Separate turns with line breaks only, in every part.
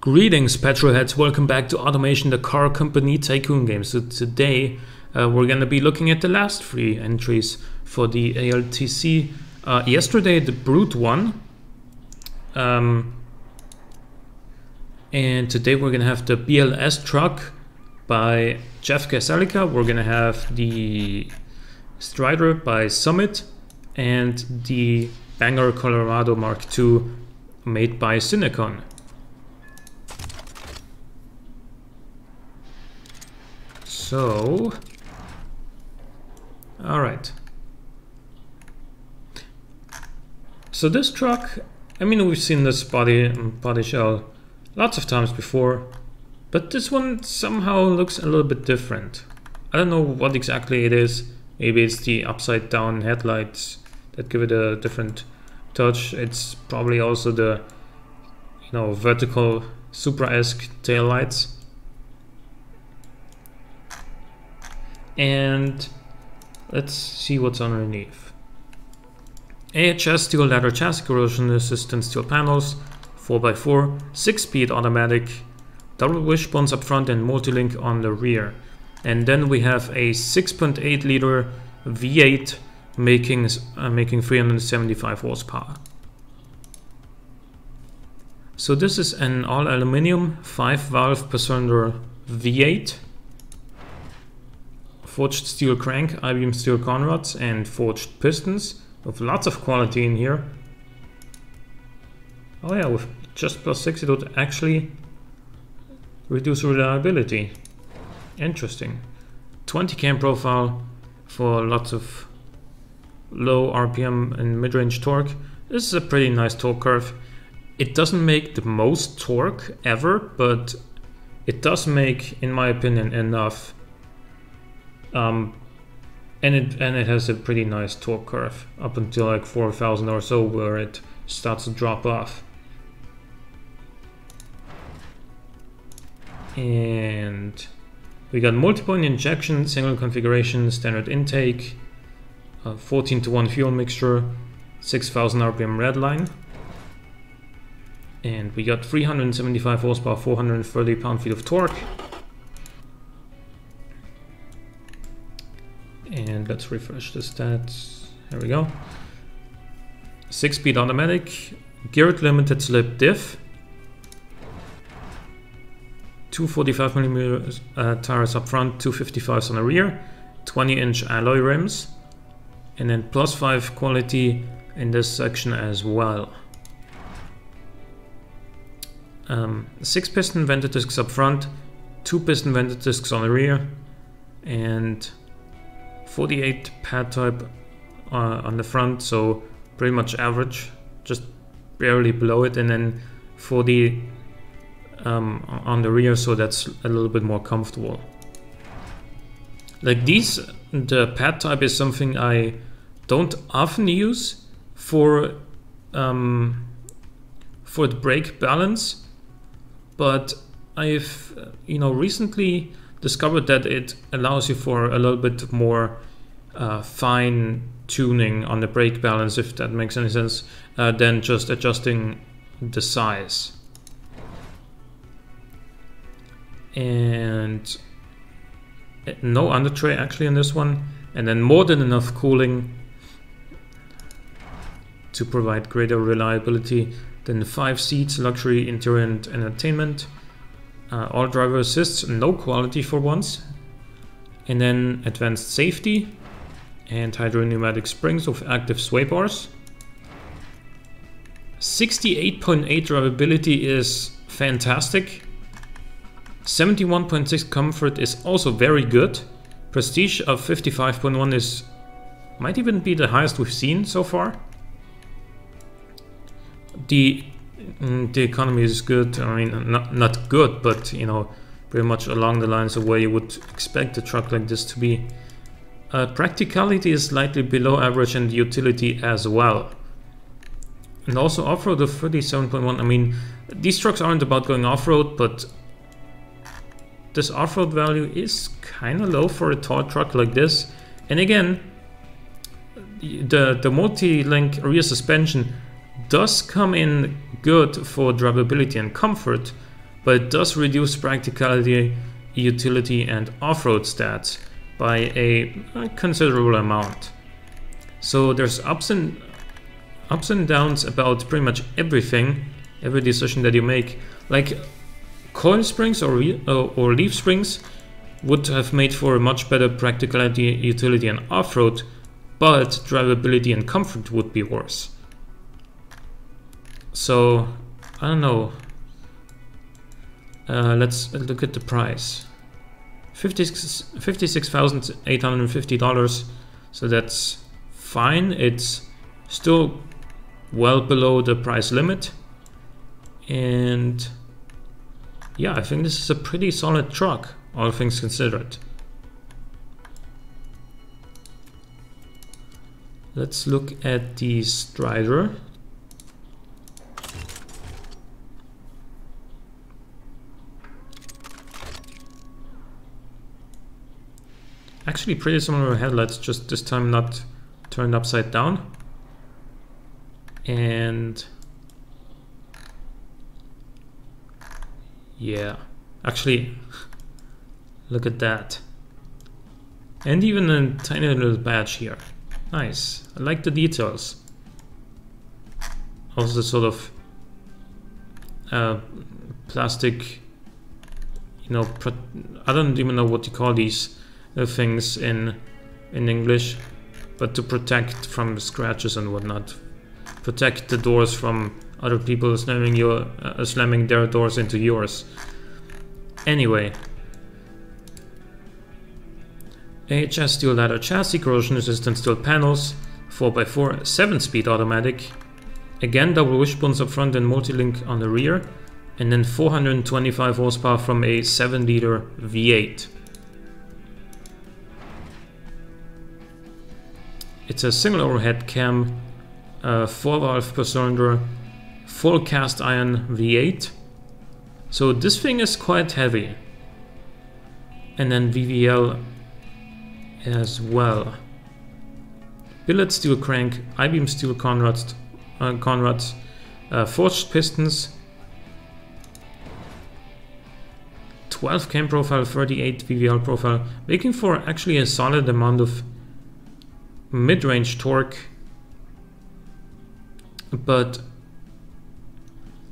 Greetings petrolheads, welcome back to Automation, the car company tycoon game. So today we're going to be looking at the last 3 entries for the ALTC. Yesterday the Brute won, and today we're going to have the BLS truck by Jeff Gaselica. We're going to have the Strider by Summit and the Banger Colorado Mark II made by Cinecon. So, all right. So this truck, I mean, we've seen this body shell lots of times before, but this one somehow looks a little bit different. I don't know what exactly it is. Maybe it's the upside down headlights that give it a different touch. It's probably also the, vertical Supra-esque taillights. And let's see what's underneath. AHS steel ladder chassis, corrosion resistant steel panels, 4x4, 6-speed automatic, double wishbones up front and multi-link on the rear. And then we have a 6.8 liter V8 making 375 horsepower. So this is an all aluminum 5-valve per cylinder V8. Forged steel crank, I-beam steel conrods and forged pistons with lots of quality in here. Oh yeah, with just +6 it would actually reduce reliability. Interesting. 20 cam profile for lots of low RPM and mid-range torque. This is a pretty nice torque curve. It doesn't make the most torque ever, but it does make, in my opinion, enough. And it has a pretty nice torque curve up until like 4,000 or so, where it starts to drop off. And we got multi-point injection, single configuration, standard intake, 14:1 fuel mixture, 6,000 RPM redline, and we got 375 horsepower, 430 pound-feet of torque. And let's refresh the stats. There we go. 6-speed automatic, geared limited slip diff, 245mm tires up front, 255s on the rear, 20-inch alloy rims, and then +5 quality in this section as well. 6 piston vented discs up front, 2 piston vented discs on the rear, and 48 pad type on the front, so pretty much average, just barely below it, and then 40 on the rear, so that's a little bit more comfortable. Like these, the pad type is something I don't often use for the brake balance, but I've recently discovered that it allows you for a little bit more fine tuning on the brake balance, if that makes any sense, than just adjusting the size. And no under tray actually in this one, and then more than enough cooling to provide greater reliability. Then 5 seats, luxury interior and entertainment. All driver assists, no quality for once. And then advanced safety and hydro-pneumatic springs with active sway bars. 68.8 drivability is fantastic. 71.6 comfort is also very good. Prestige of 55.1 might even be the highest we've seen so far. The economy is good. I mean, not good, but pretty much along the lines of where you would expect a truck like this to be. Practicality is slightly below average, and utility as well. And also off-road of 37.1. I mean, these trucks aren't about going off-road, but this off-road value is kind of low for a tall truck like this. And again, the multi-link rear suspension does come in good for drivability and comfort, but it does reduce practicality, utility, and off-road stats by a considerable amount. So there's ups and downs about pretty much everything, every decision that you make. Like coil springs or leaf springs would have made for a much better practicality, utility, and off-road, but drivability and comfort would be worse. So I don't know. Let's look at the price. $56,850. So that's fine. It's still well below the price limit. And yeah, I think this is a pretty solid truck, all things considered. Let's look at the Strider. Actually pretty similar headlights, just this time not turned upside down. And yeah, actually look at that. And even a tiny little badge here. Nice. I like the details. Also the sort of plastic, you know, I don't even know what you call these things in English, but to protect from scratches and whatnot. Protect the doors from other people slamming their doors into yours. Anyway. AHS steel ladder chassis, corrosion resistant steel panels, 4x4, 7-speed automatic. Again, double wishbones up front and multi-link on the rear. And then 425 horsepower from a 7-liter V8. It's a single overhead cam, 4-valve per cylinder, full cast iron V8. So this thing is quite heavy. And then VVL as well. Billet steel crank, I-beam steel conrods, forged pistons, 12 cam profile, 38 VVL profile, making for actually a solid amount of mid-range torque. But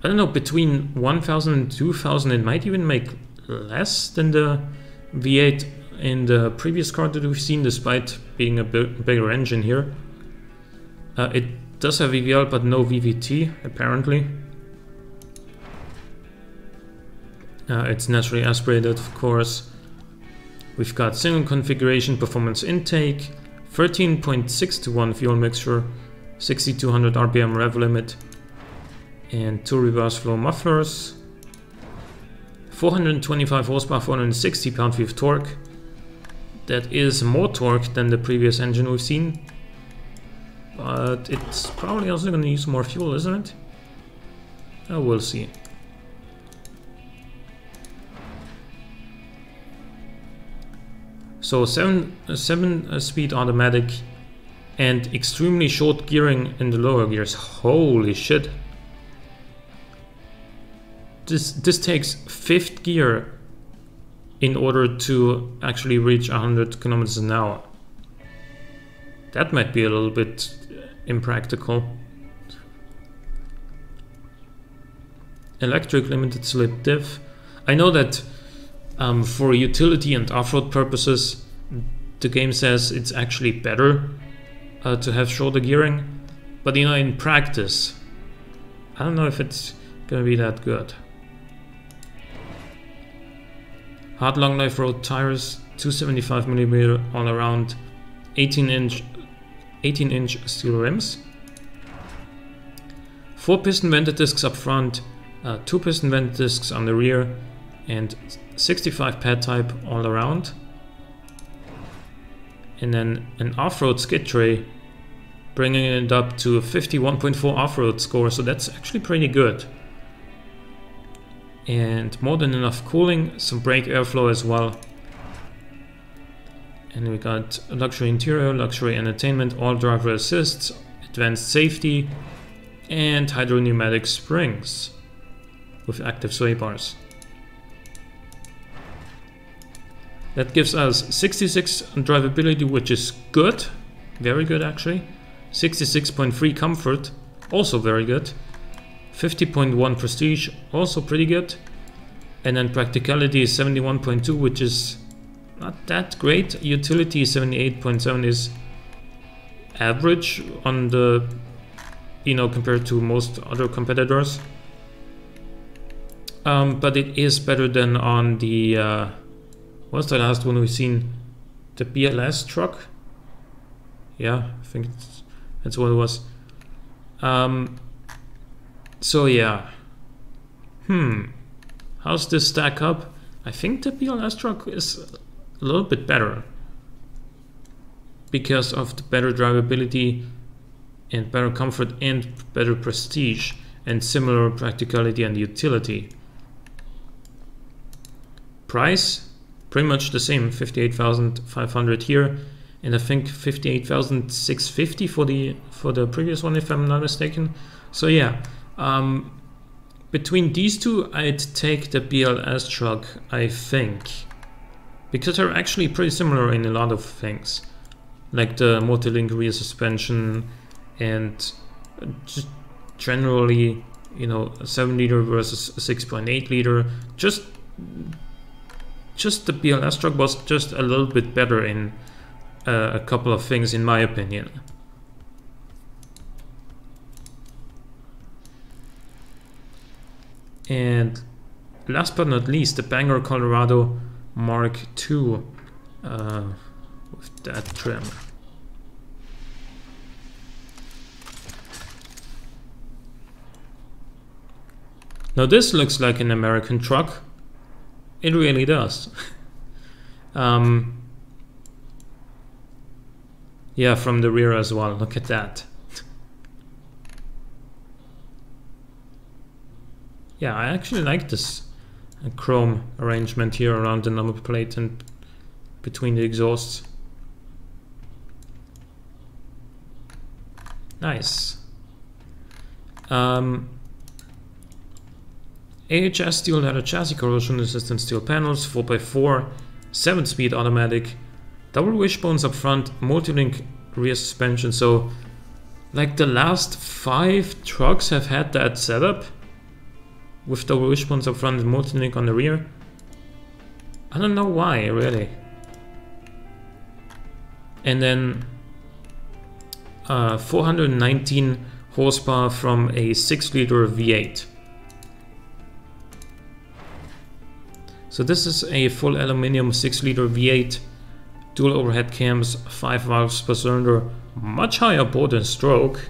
I don't know, between 1000 and 2000 it might even make less than the V8 in the previous car that we've seen, despite being a bigger engine here. It does have VVL but no VVT apparently. It's naturally aspirated, of course. We've got single configuration performance intake, 13.6 to 1 fuel mixture, 6200 RPM rev limit, and 2 reverse flow mufflers, 425 horsepower, 460 pound-feet of torque. That is more torque than the previous engine we've seen, but it's probably also going to use more fuel, isn't it? Oh, we'll see. So 7-speed automatic and extremely short gearing in the lower gears. Holy shit! This takes 5th gear in order to actually reach 100 kilometers an hour. That might be a little bit impractical. Electric limited slip diff. I know that for utility and off-road purposes, the game says it's actually better to have shorter gearing, but you know, in practice, I don't know if it's gonna be that good. Hard long life road tires, 275mm all around, 18-inch steel rims, 4 piston vented discs up front, 2 piston vented discs on the rear, and 65 pad type all around. And then an off-road skid tray, bringing it up to a 51.4 off-road score, so that's actually pretty good. And more than enough cooling, some brake airflow as well. And we got luxury interior, luxury entertainment, all driver assists, advanced safety, and hydro pneumatic springs with active sway bars. That gives us 66 drivability, which is good, very good actually. 66.3 comfort, also very good. 50.1 prestige, also pretty good. And then practicality is 71.2, which is not that great. Utility 78.7 is average on the, you know, compared to most other competitors. But it is better than on the what's the last one we've seen? The BLS truck? Yeah, I think that's what it was. So yeah. How's this stack up? I think the BLS truck is a little bit better because of the better drivability and better comfort and better prestige and similar practicality and utility. Price, pretty much the same, 58,500 here, and I think 58,650 for the previous one, if I'm not mistaken. So yeah, between these two, I'd take the BLS truck, I think, because they're actually pretty similar in a lot of things, like the multi-link rear suspension and just generally, you know, a 7 liter versus a 6.8 liter. Just the BLS truck was just a little bit better in a couple of things, in my opinion. And last but not least, the Bangor Colorado Mark II with that trim. Now this looks like an American truck. It really does. Yeah, from the rear as well. Look at that. Yeah, I actually like this chrome arrangement here around the number plate and between the exhausts. Nice. AHS steel leather chassis, corrosion resistant steel panels, 4x4, 7-speed automatic, double wishbones up front, multi-link rear suspension. So like the last 5 trucks have had that setup with double wishbones up front and multi-link on the rear. I don't know why, really. And then 419 horsepower from a 6-liter V8. So this is a full aluminum 6-liter V8, dual overhead cams, 5 valves per cylinder, much higher bore than stroke.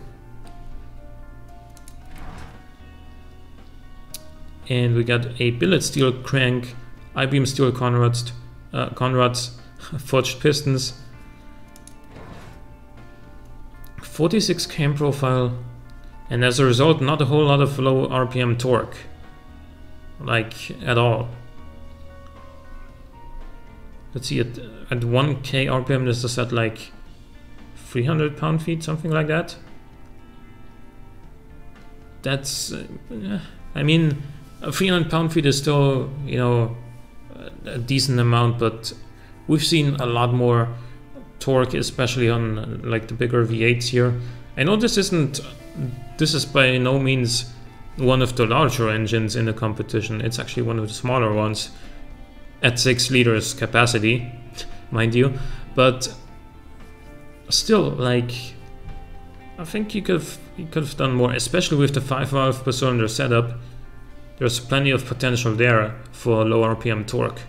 And we got a billet steel crank, I-beam steel conrods, forged pistons, 46 cam profile, and as a result, not a whole lot of low RPM torque, like at all. Let's see, at 1k RPM, this is at like 300 pound-feet, something like that. That's, I mean, 300 pound-feet is still, you know, a decent amount, but we've seen a lot more torque, especially on like the bigger V8s here. I know this is by no means one of the larger engines in the competition. It's actually one of the smaller ones at 6 liters capacity, mind you, but still, like, I think you could have done more, especially with the 5 valve per cylinder setup. There's plenty of potential there for low RPM torque.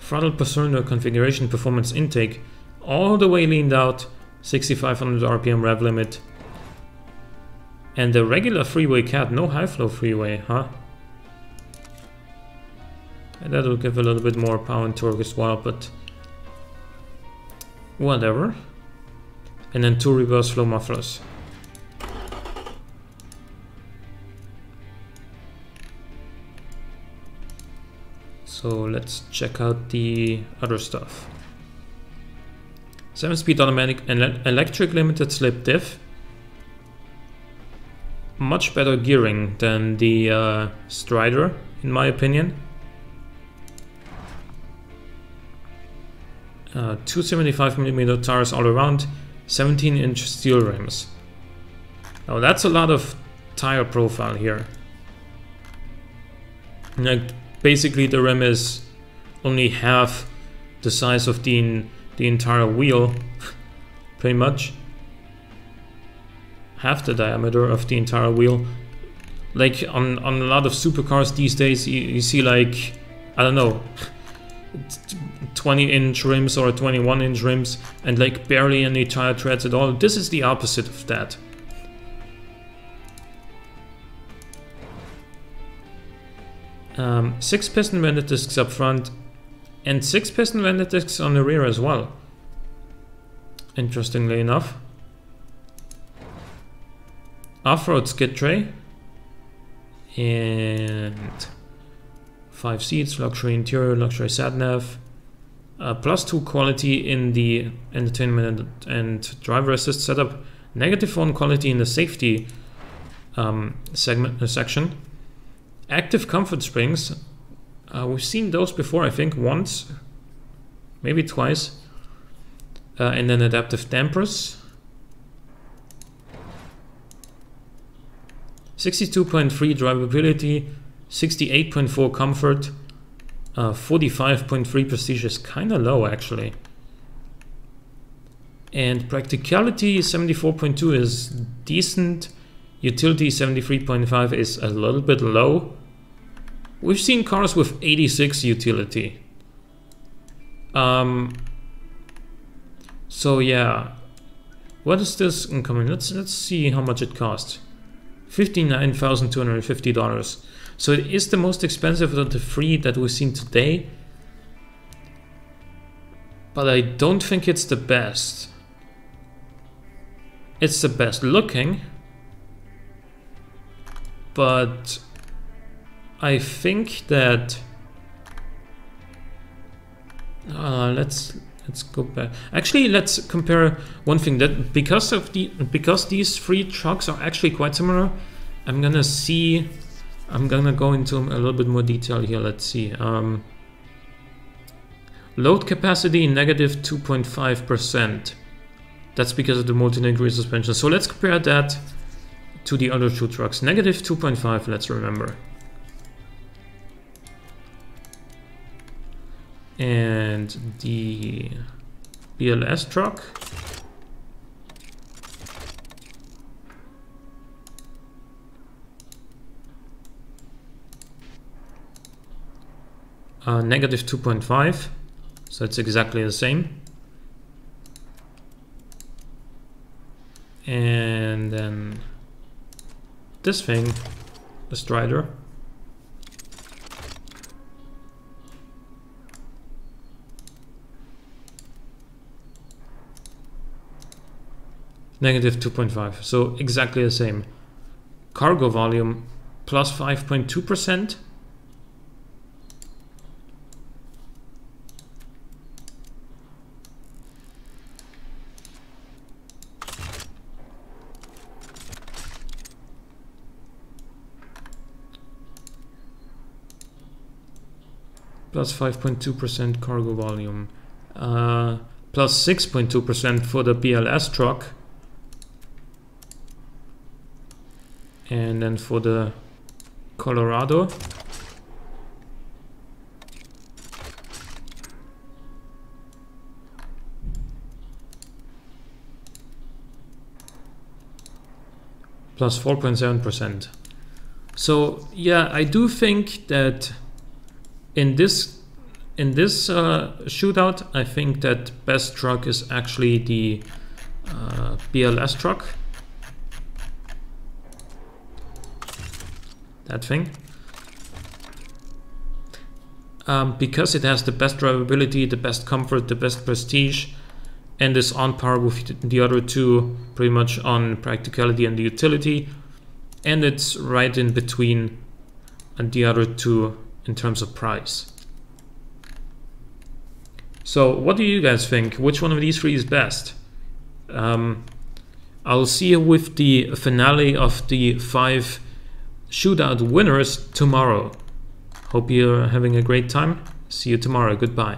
Throttle per cylinder configuration, performance intake, all the way leaned out, 6500 RPM rev limit. And the regular freeway cat, no high flow freeway, huh? And that will give a little bit more power and torque as well, but whatever. And then 2 reverse flow mufflers. So let's check out the other stuff. 7-speed automatic and electric limited slip diff. much better gearing than the Strider, in my opinion. 275mm tires all around, 17-inch steel rims. Now that's a lot of tire profile here. Like basically the rim is only half the size of the entire wheel, pretty much. Half the diameter of the entire wheel. Like on a lot of supercars these days, you see like, I don't know, 20-inch rims or 21-inch rims and like barely any tire treads at all. This is the opposite of that. Six piston vented discs up front and 6 piston vented discs on the rear as well. Interestingly enough. Off-road skid tray and 5 seats, luxury interior, luxury sat nav, +2 quality in the entertainment and driver assist setup, -1 quality in the safety section, active comfort springs. We've seen those before, I think once, maybe twice, and then adaptive dampers. 62.3 drivability, 68.4 comfort, 45.3 prestige is kind of low actually. And practicality 74.2 is decent, utility 73.5 is a little bit low. We've seen cars with 86 utility. So yeah, what is this incoming? Let's see how much it costs. $59,250. So it is the most expensive of the 3 that we've seen today, but I don't think it's the best. It's the best looking, but I think that let's go back. Actually, let's compare one thing, that because these 3 trucks are actually quite similar. I'm gonna go into a little bit more detail here. Let's see. Load capacity -2.5%. That's because of the multi-degree suspension. So let's compare that to the other 2 trucks. -2.5, let's remember. And the BLS truck. -2.5, so it's exactly the same. And then this thing, the Strider. -2.5, so exactly the same. Cargo volume +5.2%. +5.2% cargo volume, +6.2% for the BLS truck, and then for the Colorado, +4.7%. So yeah, I do think that in this shootout, I think that best truck is actually the BLS truck. That thing. Because it has the best drivability, the best comfort, the best prestige, and is on par with the other 2 pretty much on practicality and the utility, and it's right in between the other 2 in terms of price. So what do you guys think? Which one of these 3 is best? I'll see you with the finale of the 5 shootout winners tomorrow. Hope you're having a great time. See you tomorrow. Goodbye.